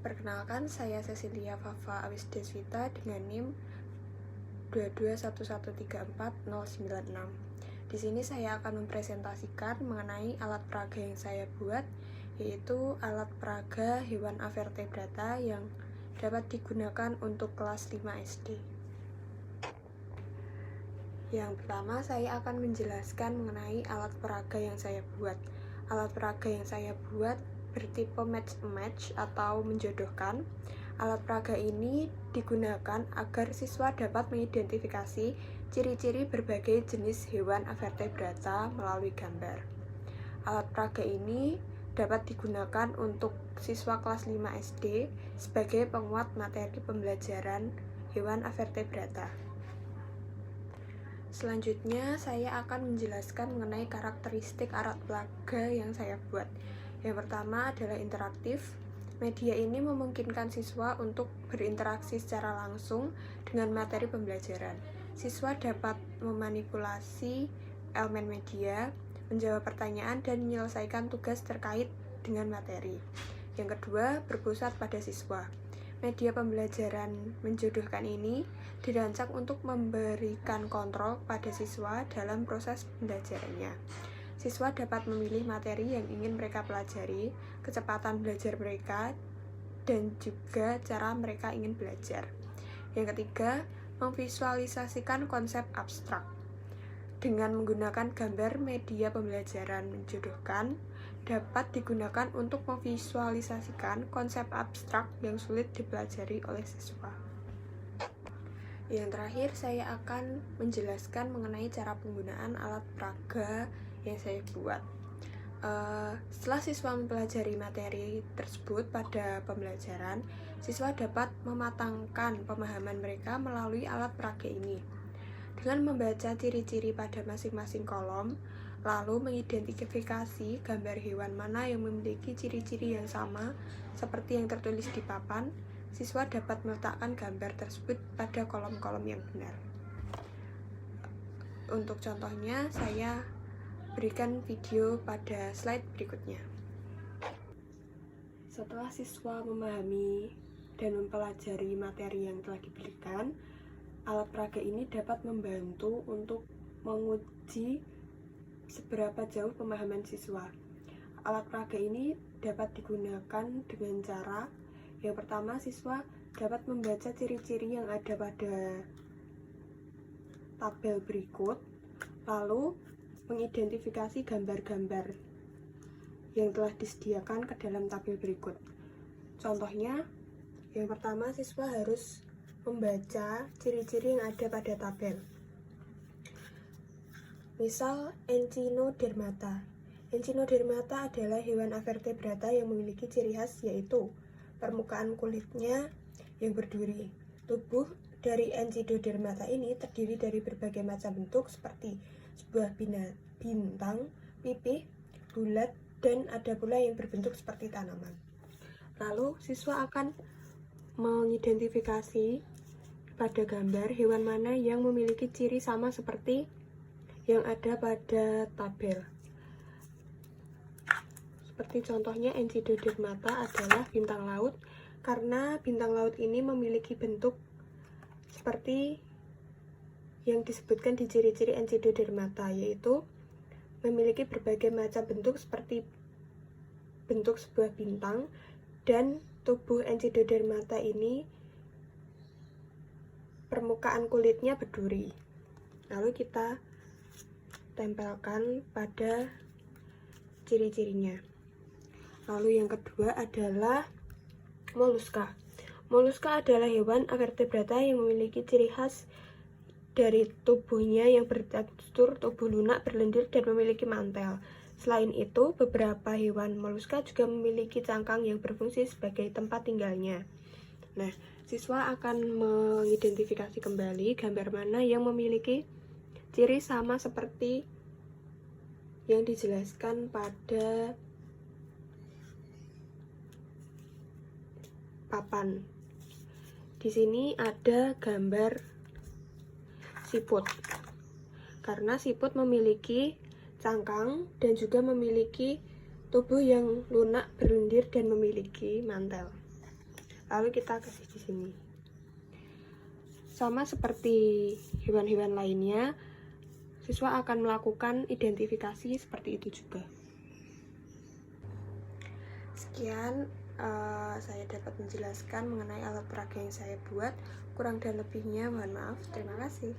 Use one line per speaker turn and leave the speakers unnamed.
Perkenalkan, saya Cecilia Fafa Awisdeswita dengan NIM 221134096. Di sini saya akan mempresentasikan mengenai alat peraga yang saya buat, yaitu alat peraga hewan avertebrata yang dapat digunakan untuk kelas 5 SD. Yang pertama, saya akan menjelaskan mengenai alat peraga yang saya buat. Alat peraga yang saya buat bertipe match-match atau menjodohkan. Alat peraga ini digunakan agar siswa dapat mengidentifikasi ciri-ciri berbagai jenis hewan avertebrata melalui gambar. Alat peraga ini dapat digunakan untuk siswa kelas 5 SD sebagai penguat materi pembelajaran hewan avertebrata. Selanjutnya, saya akan menjelaskan mengenai karakteristik alat peraga yang saya buat. Yang pertama adalah interaktif. Media ini memungkinkan siswa untuk berinteraksi secara langsung dengan materi pembelajaran. Siswa dapat memanipulasi elemen media, menjawab pertanyaan, dan menyelesaikan tugas terkait dengan materi. Yang kedua, berpusat pada siswa. Media pembelajaran menjodohkan ini dirancang untuk memberikan kontrol pada siswa dalam proses pembelajarannya. Siswa dapat memilih materi yang ingin mereka pelajari, kecepatan belajar mereka, dan juga cara mereka ingin belajar. Yang ketiga, memvisualisasikan konsep abstrak. Dengan menggunakan gambar, media pembelajaran menjodohkan dapat digunakan untuk memvisualisasikan konsep abstrak yang sulit dipelajari oleh siswa. Yang terakhir, saya akan menjelaskan mengenai cara penggunaan alat peraga yang saya buat. Setelah siswa mempelajari materi tersebut pada pembelajaran, siswa dapat mematangkan pemahaman mereka melalui alat peraga ini. Dengan membaca ciri-ciri pada masing-masing kolom, lalu mengidentifikasi gambar hewan mana yang memiliki ciri-ciri yang sama seperti yang tertulis di papan, siswa dapat meletakkan gambar tersebut pada kolom-kolom yang benar. Untuk contohnya, saya berikan video pada slide berikutnya. Setelah siswa memahami dan mempelajari materi yang telah diberikan, alat peraga ini dapat membantu untuk menguji seberapa jauh pemahaman siswa. Alat peraga ini dapat digunakan dengan cara yang pertama, siswa dapat membaca ciri-ciri yang ada pada tabel berikut, lalu mengidentifikasi gambar-gambar yang telah disediakan ke dalam tabel berikut. Contohnya, yang pertama, siswa harus membaca ciri-ciri yang ada pada tabel. Misal, Echinodermata. Echinodermata adalah hewan avertebrata yang memiliki ciri khas, yaitu permukaan kulitnya yang berduri. Tubuh dari Echinodermata ini terdiri dari berbagai macam bentuk seperti sebuah bintang, pipih, bulat, dan ada pula yang berbentuk seperti tanaman. Lalu, siswa akan mengidentifikasi pada gambar hewan mana yang memiliki ciri sama seperti yang ada pada tabel. Seperti contohnya, Echinodermata adalah bintang laut, karena bintang laut ini memiliki bentuk seperti yang disebutkan di ciri-ciri Echinodermata, yaitu memiliki berbagai macam bentuk seperti bentuk sebuah bintang, dan tubuh Echinodermata ini permukaan kulitnya berduri. Lalu kita tempelkan pada ciri-cirinya. Lalu yang kedua adalah moluska. Moluska adalah hewan avertebrata yang memiliki ciri khas dari tubuhnya yang bertekstur tubuh lunak, berlendir, dan memiliki mantel. Selain itu, beberapa hewan moluska juga memiliki cangkang yang berfungsi sebagai tempat tinggalnya. Nah, siswa akan mengidentifikasi kembali gambar mana yang memiliki ciri sama seperti yang dijelaskan pada papan. Di sini ada gambar siput. Karena siput memiliki cangkang dan juga memiliki tubuh yang lunak, berlendir, dan memiliki mantel. lalu kita kasih di sini. Sama seperti hewan-hewan lainnya, siswa akan melakukan identifikasi seperti itu juga. Sekian saya dapat menjelaskan mengenai alat peraga yang saya buat. Kurang dan lebihnya mohon maaf. Terima kasih.